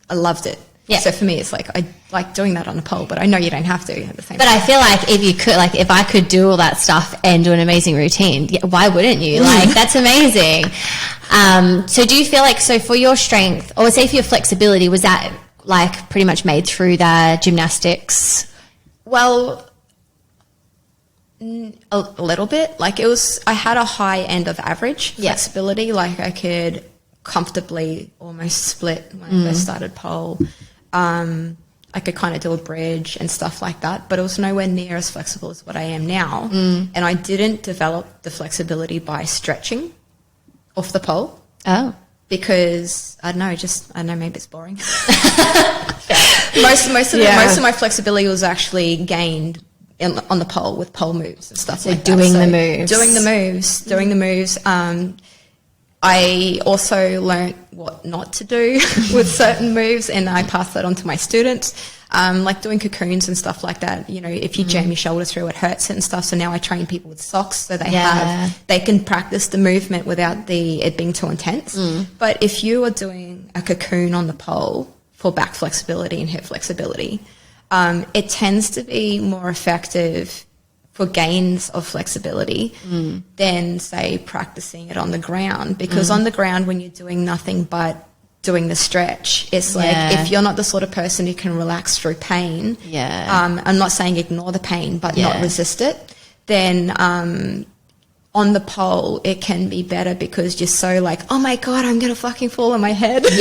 I loved it. Yeah. So for me, it's like I like doing that on a pole, but I know you don't have to at the same But time. I feel like if you could, like, if I could do all that stuff and do an amazing routine, why wouldn't you? Like, that's amazing. So do you feel like, so for your strength, or say for your flexibility, was that like pretty much made through the gymnastics? Well, a little bit. Like I had a high end of average flexibility. Like I could comfortably almost split when I first started pole. I could kind of do a bridge and stuff like that, but it was nowhere near as flexible as what I am now. And I didn't develop the flexibility by stretching off the pole. Oh. Because I don't know, maybe it's boring. Most of my flexibility was actually gained on the pole with pole moves and stuff like that. Doing the moves. I also learnt what not to do with certain moves, and I pass that on to my students. Like doing cocoons and stuff like that. You know, if you jam your shoulder through, it hurts it and stuff. So now I train people with socks, so they can practice the movement without it being too intense. But if you are doing a cocoon on the pole for back flexibility and hip flexibility, it tends to be more effective for gains of flexibility than, say, practicing it on the ground. Because on the ground, when you're doing nothing but doing the stretch, it's like if you're not the sort of person who can relax through pain, I'm not saying ignore the pain, but not resist it, then on the pole, it can be better because you're so like, oh my God, I'm going to fucking fall on my head. Let's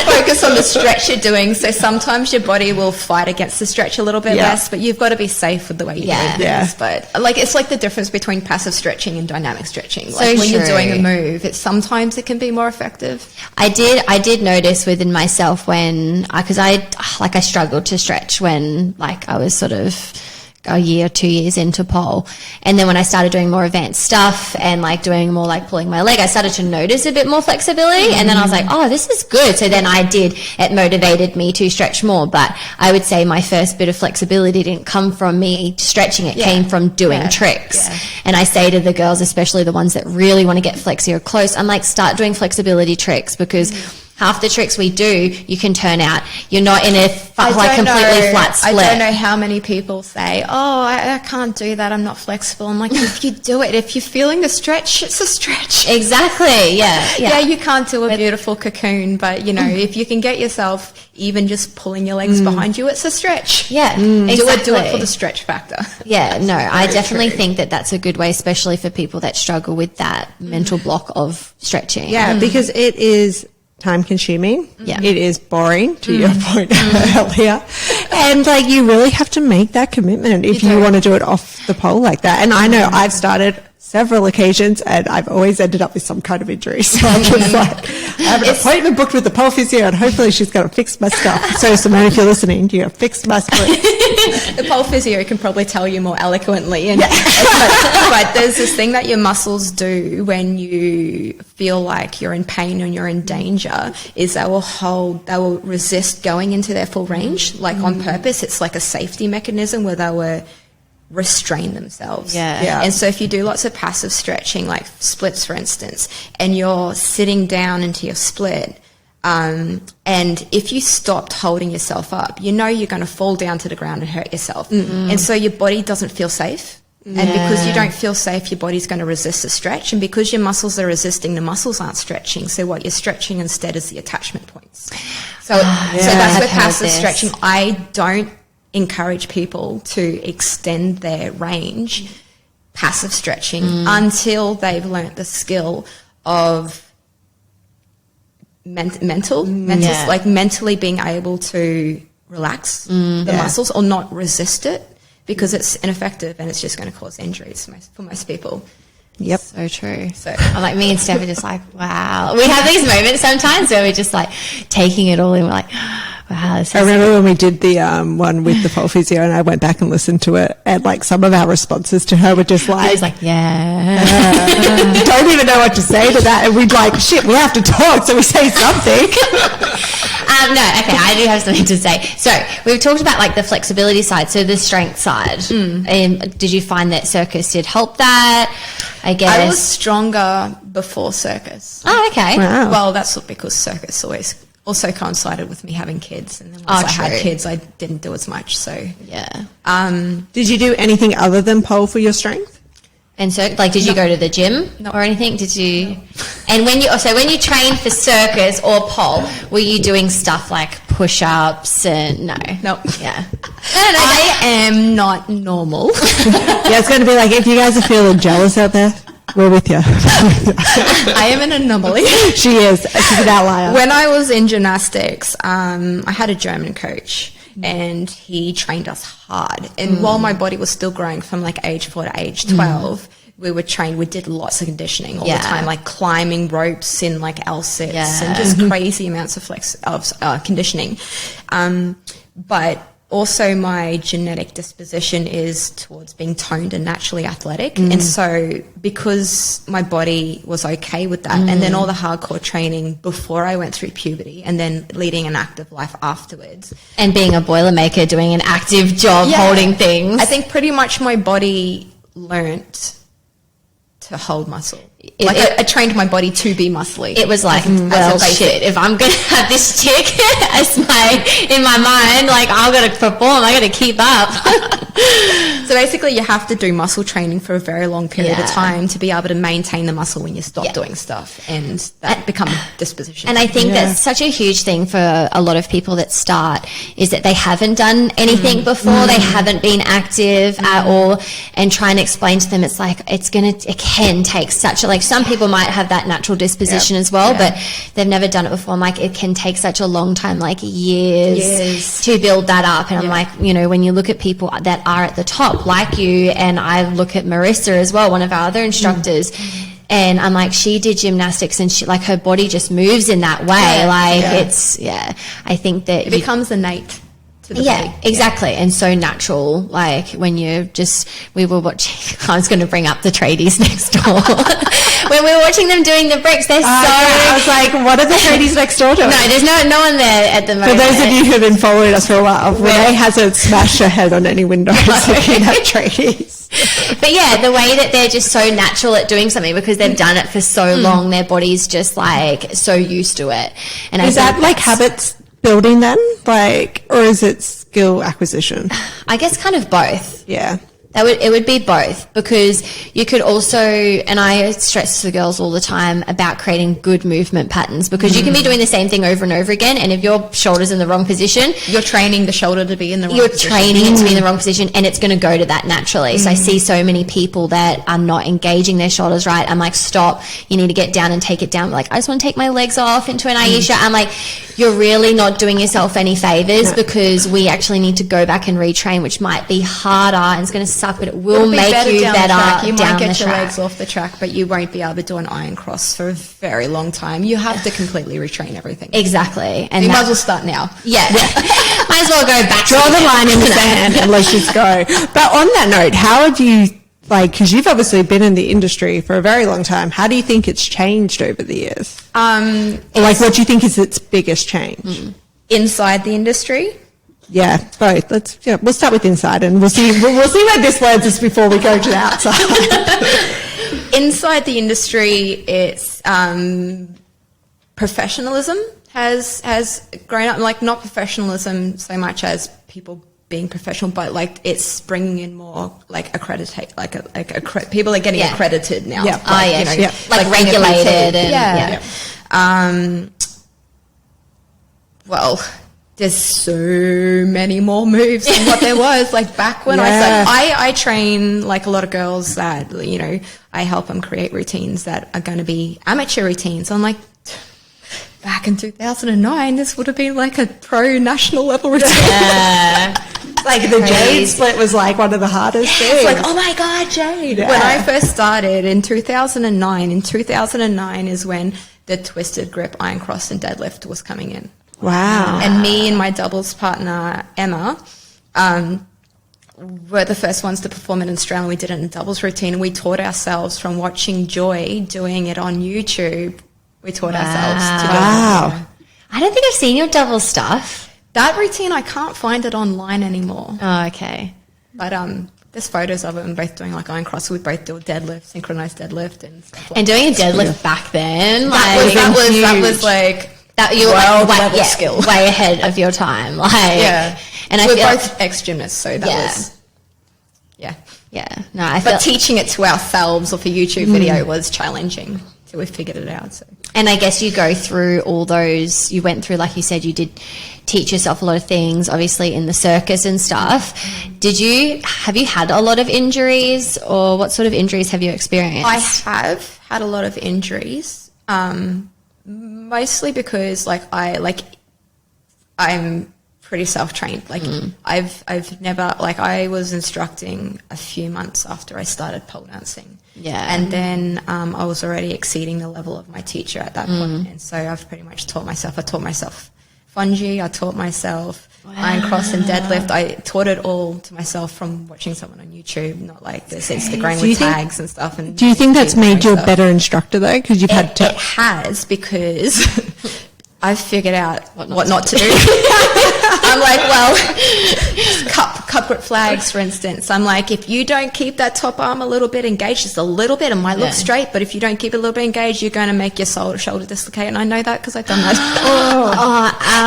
focus on the stretch you're doing. So sometimes your body will fight against the stretch a little bit less, but you've got to be safe with the way you do things. But like, it's like the difference between passive stretching and dynamic stretching. Like when you're doing a move, sometimes it can be more effective. I did notice within myself when, because I struggled to stretch when like I was sort of a year, 2 years into pole. And then when I started doing more advanced stuff and like doing more like pulling my leg, I started to notice a bit more flexibility. And then I was like, oh, this is good. So then it motivated me to stretch more. But I would say my first bit of flexibility didn't come from me stretching. It came from doing tricks. Yeah. And I say to the girls, especially the ones that really want to get flexy or close, I'm like, start doing flexibility tricks, because half the tricks we do, you can turn out. You're not in a completely flat split. I don't know how many people say, oh, I can't do that, I'm not flexible. I'm like, if you do it, if you're feeling the stretch, it's a stretch. Exactly, yeah. Yeah, you can't do a beautiful cocoon, but, if you can get yourself even just pulling your legs behind you, it's a stretch. Yeah, exactly. Do it for the stretch factor. Yeah, no, I definitely think that that's a good way, especially for people that struggle with that mental block of stretching. Yeah, because it is time consuming. Yeah. It is boring, to your point earlier. And like, you really have to make that commitment if you want to do it off the pole like that. And I know I've started several occasions and I've always ended up with some kind of injury. So I'm just like, I have an appointment booked with the pole physio and hopefully she's going to fix my stuff. So Simone, if you're listening, you have fixed my split. The pole physio can probably tell you more eloquently. But there's this thing that your muscles do when you feel like you're in pain and you're in danger, is they will resist going into their full range, like on purpose. It's like a safety mechanism where they were restrain themselves. Yeah. And so if you do lots of passive stretching, like splits, for instance, and you're sitting down into your split, and if you stopped holding yourself up, you're going to fall down to the ground and hurt yourself. And so your body doesn't feel safe. And because you don't feel safe, your body's going to resist the stretch. And because your muscles are resisting, the muscles aren't stretching. So what you're stretching instead is the attachment points. So that's where passive stretching, I don't encourage people to extend their range, passive stretching, until they've learnt the skill of like mentally being able to relax the muscles or not resist it, because it's ineffective and it's just going to cause injuries for most people. Yep. So true. So I'm like, me and Steph are just like, wow. We have these moments sometimes where we're just like taking it all in. We're like, wow. I remember when we did the one with the pole physio and I went back and listened to it, and like some of our responses to her were just like, I was like, yeah. Don't even know what to say to that. And we'd like, shit, we have to talk, so we say something. No, okay, I do have something to say. So we've talked about like the flexibility side, so the strength side. Did you find that Circus did help that? I guess I was stronger before Circus. Oh, okay. Wow. Well, that's because Circus always also coincided with me having kids, and then once I had kids, I didn't do as much. So yeah. Did you do anything other than pole for your strength? And so, like, did you go to the gym or anything? Did you? And when you trained for Circus or pole, were you doing stuff like push-ups and no? Yeah. I am not normal. Yeah, it's going to be like, if you guys are feeling jealous out there, we're with you. I am an anomaly. She is. She's an outlier. When I was in gymnastics, I had a German coach, and he trained us hard. And while my body was still growing from like age 4 to age 12, we did lots of conditioning all the time, like climbing ropes in like L-sits and just crazy amounts of conditioning. But also my genetic disposition is towards being toned and naturally athletic. And so because my body was okay with that, and then all the hardcore training before I went through puberty and then leading an active life afterwards. And being a Boilermaker, doing an active job, holding things. I think pretty much my body learnt to hold muscle. I trained my body to be muscly. It was like, well, shit, if I'm going to have this chick in my mind, like, I'm going to perform, I got to keep up. So basically you have to do muscle training for a very long period of time to be able to maintain the muscle when you stop doing stuff, and that become a disposition. And I think that's such a huge thing for a lot of people that start, is that they haven't done anything before, they haven't been active at all, and trying to explain to them, it's like, it can take such a, like, some people might have that natural disposition as well, but they've never done it before. I'm like, it can take such a long time, like years to build that up. And I'm like, when you look at people that are at the top, like you, and I look at Marissa as well, one of our other instructors, and I'm like, she did gymnastics and she, like, her body just moves in that way. It's, I think that it becomes innate. to the body. Exactly. And so natural, like when we were watching, I was going to bring up the tradies next door. When we were watching them doing the bricks, they're I was like, what are the tradies next door to? No, there's no one there at the moment. For those of you who have been following us for a while, Renee hasn't smashed her head on any windows looking at tradies. But yeah, the way that they're just so natural at doing something because they've done it for so long, their body's just like so used to it. And is that like habits building then? Like, or is it skill acquisition? I guess kind of both. Yeah. It would be both, because you could also, and I stress to the girls all the time about creating good movement patterns, because you can be doing the same thing over and over again, and if your shoulder's in the wrong position, you're training the shoulder to be in the wrong position. You're training it to be in the wrong position, and it's going to go to that naturally. So I see so many people that are not engaging their shoulders right. I'm like, stop, you need to get down and take it down. Like, I just want to take my legs off into an Aisha. I'm like, you're really not doing yourself any favors, because we actually need to go back and retrain, which might be harder and it's going to suck, but it will make you better. You might get your legs off the track, but you won't be able to do an iron cross for a very long time. You have to completely retrain everything. Exactly. And you might as well start now. Yeah. Might as well go back. Draw the line in the sand and let's just go. But on that note, how have you, like, because you've obviously been in the industry for a very long time, how do you think it's changed over the years? Like, what do you think is its biggest change? Inside the industry? Yeah, both. We'll start with inside, and we'll see where this lands us before we go to the outside. Inside the industry, it's professionalism has grown up. Like, not professionalism so much as people being professional, but like it's bringing in more like accreditate, people are getting accredited now. Yeah, like regulated and well, there's so many more moves than what there was. Like back when I train like a lot of girls that, you know, I help them create routines that are going to be amateur routines. I'm like, back in 2009, this would have been like a pro national level routine. Yeah. Like the Jade split was like one of the hardest things. It's like, oh my God, Jade. Yeah. When I first started in 2009 is when the twisted grip, iron cross and deadlift was coming in. Wow. And me and my doubles partner, Emma, were the first ones to perform it in Australia. We did it in a doubles routine, and we taught ourselves from watching Joy doing it on YouTube. We taught ourselves to do it. Wow. I don't think I've seen your double stuff. That routine, I can't find it online anymore. Oh, okay. But there's photos of it and both doing like iron cross. We both do a deadlift, synchronized deadlift, and stuff like and doing a deadlift back then, that was like that you were world level skill, way ahead of your time. Like, yeah, and we're both ex-gymnasts, so that was yeah. No, but teaching it to ourselves or for YouTube video was challenging. So we figured it out. So. And I guess you go through all those, you went through, like you said, you did teach yourself a lot of things, obviously in the circus and stuff. Have you had a lot of injuries, or what sort of injuries have you experienced? I have had a lot of injuries, mostly because I'm pretty self-trained. Like I've never, like I was instructing a few months after I started pole dancing. Yeah. And then I was already exceeding the level of my teacher at that point. And so I've pretty much taught myself. I taught myself fungi. I taught myself iron cross and deadlift. I taught it all to myself from watching someone on YouTube, not like this Instagram with tags and stuff. And do you think that's made you a better instructor though? Because you've had to. It has, because I've figured out what not to do. I'm like, well, cup grip flags, for instance. I'm like, if you don't keep that top arm a little bit engaged, just a little bit, it might look straight, but if you don't keep it a little bit engaged, you're going to make your shoulder dislocate. And I know that because I've done that.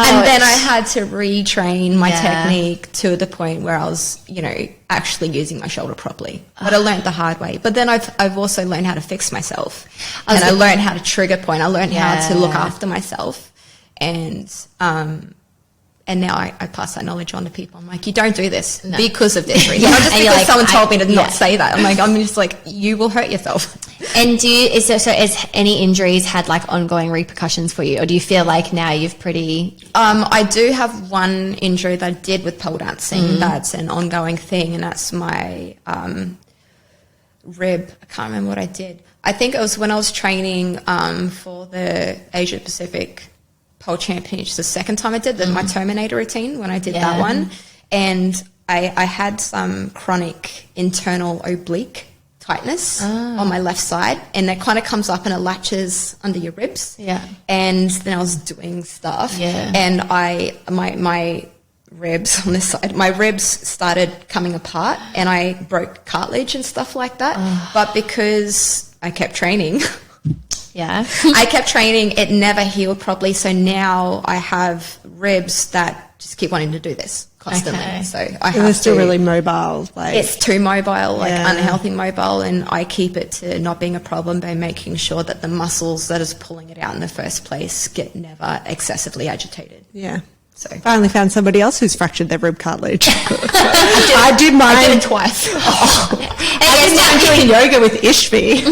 And then I had to retrain my technique to the point where I was, you know, actually using my shoulder properly. But I learned the hard way. But then I've also learned how to fix myself. And I learned how to trigger point. I learned how to look after myself. And now I pass that knowledge on to people. I'm like, you don't do this because of this reason. Not just because someone told me to not say that. I'm just like, you will hurt yourself. And is any injuries had like ongoing repercussions for you, or do you feel like now you've pretty? I do have one injury that I did with pole dancing. That's an ongoing thing, and that's my rib. I can't remember what I did. I think it was when I was training for the Asia Pacific pole championship the second time I did my Terminator routine when I did that one. And I had some chronic internal oblique tightness on my left side, and it kind of comes up and it latches under your ribs. Yeah. And then I was doing stuff, and my ribs on this side, my ribs started coming apart, and I broke cartilage and stuff like that. But because I kept training, I kept training, it never healed properly. So now I have ribs that just keep wanting to do this constantly. Okay. So I have They're still really mobile. it's too mobile, unhealthy mobile, and I keep it to not being a problem by making sure that the muscles that is pulling it out in the first place get never excessively agitated. Yeah. So Finally found somebody else who's fractured their rib cartilage. I did mine. I did it twice. I did mine doing yoga with Ishvi.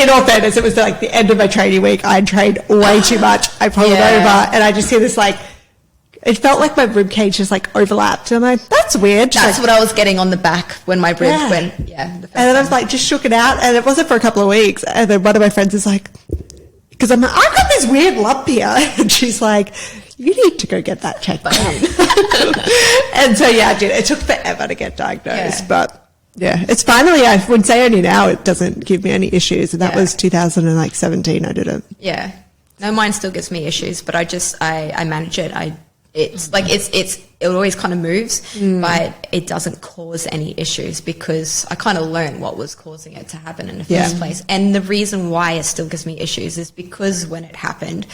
In all fairness, it was like the end of my training week. I trained way too much. I pulled over, and I just hear this like, it felt like my rib cage just like overlapped. And I'm like, that's weird. That's what I was getting on the back when my ribs went. And then I was like, just shook it out, and it wasn't for a couple of weeks. And then one of my friends is like, because I'm like, I've got this weird lump here, and she's like, you need to go get that checked out. And so I did. It took forever to get diagnosed, but it's finally. I would say only now it doesn't give me any issues, and that was 2017. I did it. Yeah, no, mine still gives me issues, but I manage it. It always kind of moves, but it doesn't cause any issues because I kind of learned what was causing it to happen in the first place. And the reason why it still gives me issues is because when it happened,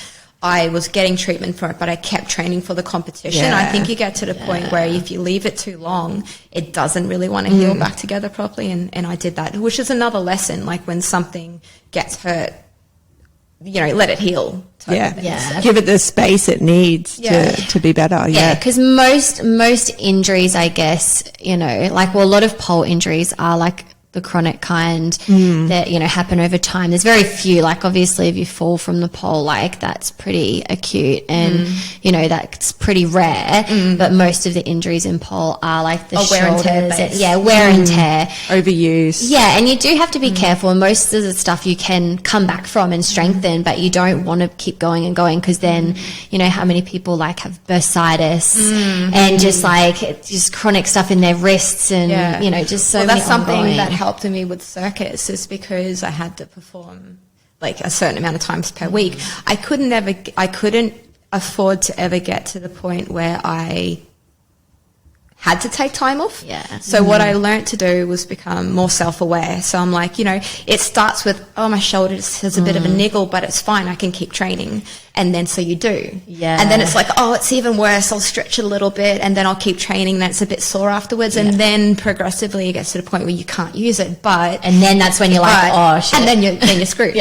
I was getting treatment for it, but I kept training for the competition. I think you get to the point where if you leave it too long, it doesn't really want to heal back together properly. And I did that, which is another lesson. Like when something gets hurt, let it heal. Give it the space it needs to be better. Because most injuries, I guess, a lot of pole injuries are like the chronic kind that, happen over time. There's very few, like obviously if you fall from the pole, like that's pretty acute and, that's pretty rare. But most of the injuries in pole are like the wear and tear shoulders. Wear and tear. Overuse. Yeah, and you do have to be careful. Most of the stuff you can come back from and strengthen, but you don't want to keep going and going because then, how many people like have bursitis and just chronic stuff in their wrists and, just so many that's something ongoing. that helped me with Circus is because I had to perform like a certain amount of times per week. I couldn't afford to ever get to the point where I had to take time off. So what I learned to do was become more self-aware. So I'm like, it starts with, my shoulder just has a bit of a niggle, but it's fine. I can keep training. And then so you do. And then it's like, it's even worse. I'll stretch it a little bit and then I'll keep training. Then it's a bit sore afterwards. And then progressively it gets to the point where you can't use it. And then that's when you're like, oh shit. And then you're screwed.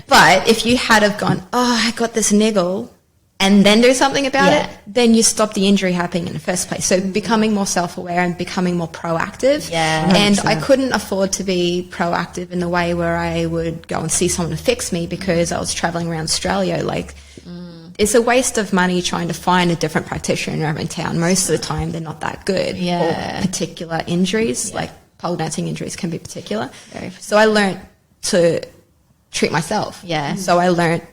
But if you had have gone, I got this niggle, and then do something about it, then you stop the injury happening in the first place. So becoming more self-aware and becoming more proactive. And I couldn't afford to be proactive in the way where I would go and see someone to fix me because I was traveling around Australia. Like, it's a waste of money trying to find a different practitioner in town. Most of the time, they're not that good. Or particular injuries, like pole dancing injuries can be particular. So I learned to treat myself. So I learned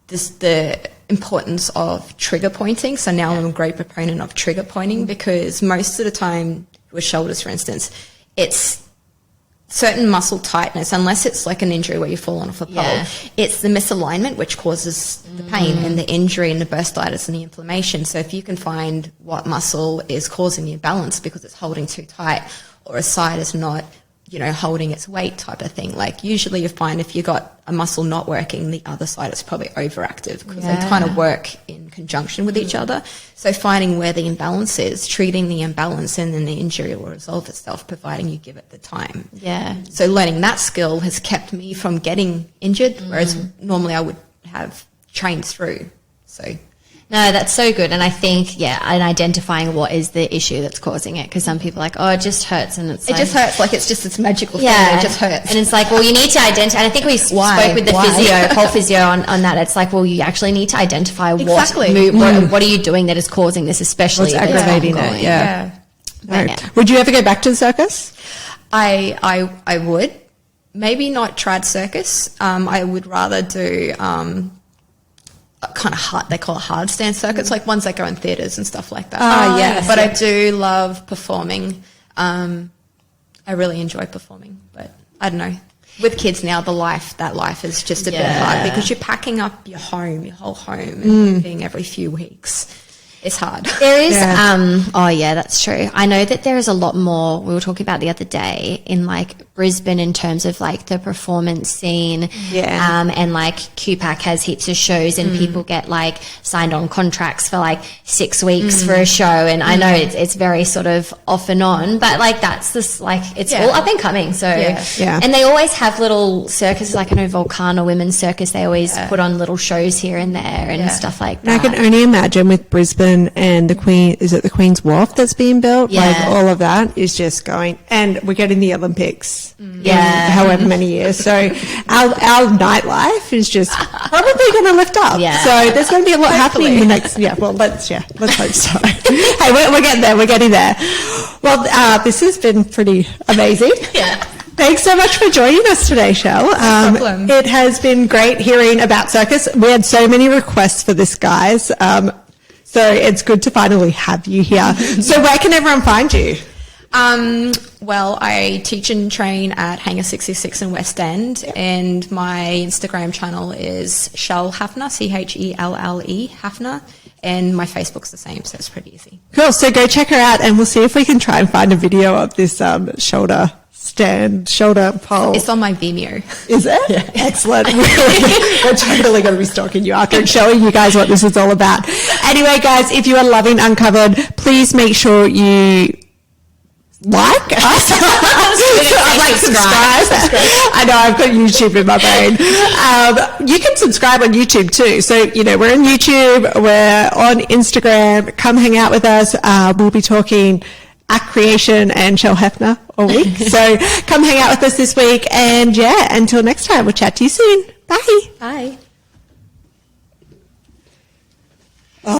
the importance of trigger pointing. So now I'm a great proponent of trigger pointing because most of the time with shoulders, for instance, it's certain muscle tightness, unless it's like an injury where you've fallen off a pole, it's the misalignment which causes the pain and the injury and the bursitis and the inflammation. So if you can find what muscle is causing the imbalance because it's holding too tight or a side is not holding its weight type of thing. Like usually you find if you got a muscle not working, the other side is probably overactive because they kind of work in conjunction with each other. So finding where the imbalance is, treating the imbalance, and then the injury will resolve itself providing you give it the time. So learning that skill has kept me from getting injured, whereas normally I would have trained through. So no, that's so good. And I think, and identifying what is the issue that's causing it. Because some people are like, it just hurts. And it just hurts. Like it's just this magical thing. It just hurts. And it's like, well, you need to identify. And I think we spoke with the pole physio on that. It's like, well, you actually need to identify what are you doing that is causing this, especially what's aggravating it. Would you ever go back to the circus? I would. Maybe not trad circus. I would rather do kind of hard, they call it hard stand circuits, like ones that go in theatres and stuff like that. Yes. But I do love performing. I really enjoy performing, but I don't know. With kids now, that life is just a bit hard because you're packing up your whole home, and moving every few weeks. It's hard. There is, that's true. I know that there is a lot more, we were talking about the other day, in like Brisbane in terms of like the performance scene. Yeah. And like QPAC has heaps of shows and people get like signed on contracts for like 6 weeks for a show. And I know it's very sort of off and on, but like that's this, like it's all up and coming. So, and they always have little circuses, like I know Volcano Women's Circus, they always put on little shows here and there and stuff like that. And I can only imagine with Brisbane and the Queen's Wharf that's being built? Yeah. Like all of that is just going, and we're getting the Olympics in however many years. So our nightlife is just probably going to lift up. Yeah. So there's going to be a lot happening in the next, let's hope so. Hey, we're getting there. We're getting there. Well, this has been pretty amazing. Yeah. Thanks so much for joining us today, Chelle. No problem. It has been great hearing about Circus. We had so many requests for this, guys. So it's good to finally have you here. So where can everyone find you? Well, I teach and train at Hangar 66 in West End, and my Instagram channel is Chelle Hafner, Chelle Hafner, and my Facebook's the same, so it's pretty easy. Cool. So go check her out, and we'll see if we can try and find a video of this shoulder pole. It's on my Vimeo. Is it? Yeah. Excellent. We're totally going to be stalking you after and showing you guys what this is all about. Anyway, guys, if you are loving Uncovered, please make sure you like us. Subscribe. I know, I've got YouTube in my brain. You can subscribe on YouTube too. So, we're on YouTube, we're on Instagram. Come hang out with us. We'll be talking act creation and Chelle Hafner all week. So come hang out with us this week. And until next time, we'll chat to you soon. Bye. Bye.